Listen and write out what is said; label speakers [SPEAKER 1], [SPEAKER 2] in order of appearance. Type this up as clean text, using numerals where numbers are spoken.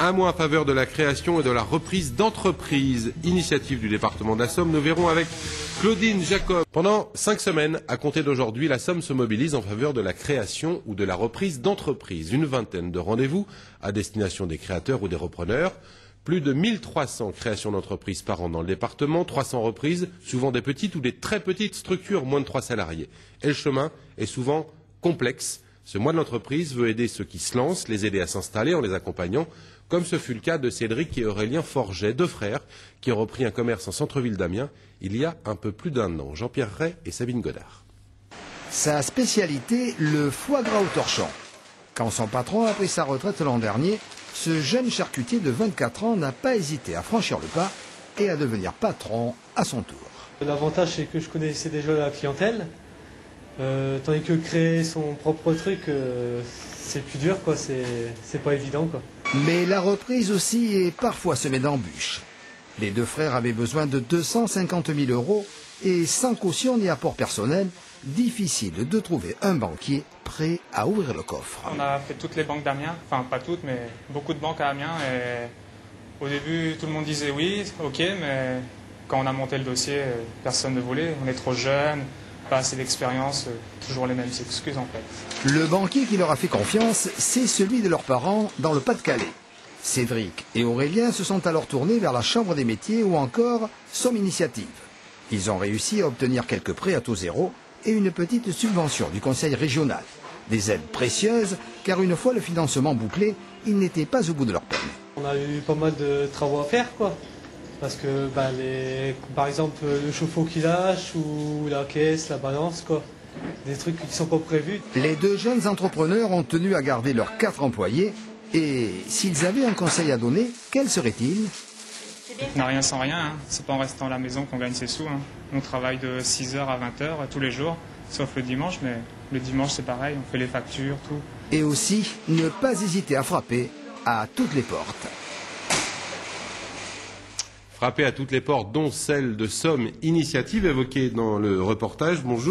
[SPEAKER 1] Un mois en faveur de la création et de la reprise d'entreprises. Initiative du département de la Somme. Nous verrons avec Claudine Jacob. Pendant 5 semaines, à compter d'aujourd'hui, la Somme se mobilise en faveur de la création ou de la reprise d'entreprises. Une vingtaine de rendez-vous à destination des créateurs ou des repreneurs. Plus de 1300 créations d'entreprises par an dans le département, 300 reprises, souvent des petites ou des très petites structures, moins de 3 salariés. Et le chemin est souvent complexe. Ce mois de l'entreprise veut aider ceux qui se lancent, les aider à s'installer en les accompagnant, comme ce fut le cas de Cédric et Aurélien Forget, 2 frères, qui ont repris un commerce en centre-ville d'Amiens il y a un peu plus d'1 an. Jean-Pierre Ray et Sabine Godard.
[SPEAKER 2] Sa spécialité, le foie gras au torchon. Quand son patron a pris sa retraite l'an dernier, ce jeune charcutier de 24 ans n'a pas hésité à franchir le pas et à devenir patron à son tour.
[SPEAKER 3] L'avantage, c'est que je connaissais déjà la clientèle, tandis que créer son propre truc, c'est plus dur, quoi. C'est pas évident, quoi.
[SPEAKER 2] Mais la reprise aussi est parfois semée d'embûches. Les 2 frères avaient besoin de 250 000 € et sans caution ni apport personnel, difficile de trouver un banquier prêt à ouvrir le coffre.
[SPEAKER 4] On a fait toutes les banques d'Amiens, enfin pas toutes, mais beaucoup de banques à Amiens. Et au début, tout le monde disait oui, ok, mais quand on a monté le dossier, personne ne voulait. On est trop jeune, pas assez d'expérience, toujours les mêmes excuses en fait.
[SPEAKER 2] Le banquier qui leur a fait confiance, c'est celui de leurs parents dans le Pas-de-Calais. Cédric et Aurélien se sont alors tournés vers la Chambre des métiers ou encore Somme Initiative. Ils ont réussi à obtenir quelques prêts à taux zéro et une petite subvention du conseil régional. Des aides précieuses, car une fois le financement bouclé, ils n'étaient pas au bout de leur peine.
[SPEAKER 3] On a eu pas mal de travaux à faire, quoi. Parce que, par exemple, le chauffe-eau qui lâche, ou la caisse, la balance, quoi. Des trucs qui ne sont pas prévus.
[SPEAKER 2] Les 2 jeunes entrepreneurs ont tenu à garder leurs 4 employés. Et s'ils avaient un conseil à donner, quel serait-il ?
[SPEAKER 4] On n'a rien sans rien, hein. C'est pas en restant à la maison qu'on gagne ses sous, hein. On travaille de 6h à 20h tous les jours, sauf le dimanche, mais le dimanche c'est pareil, on fait les factures, tout.
[SPEAKER 2] Et aussi, ne pas hésiter à frapper à toutes les portes.
[SPEAKER 1] Frapper à toutes les portes, dont celle de Somme Initiative évoquée dans le reportage. Bonjour.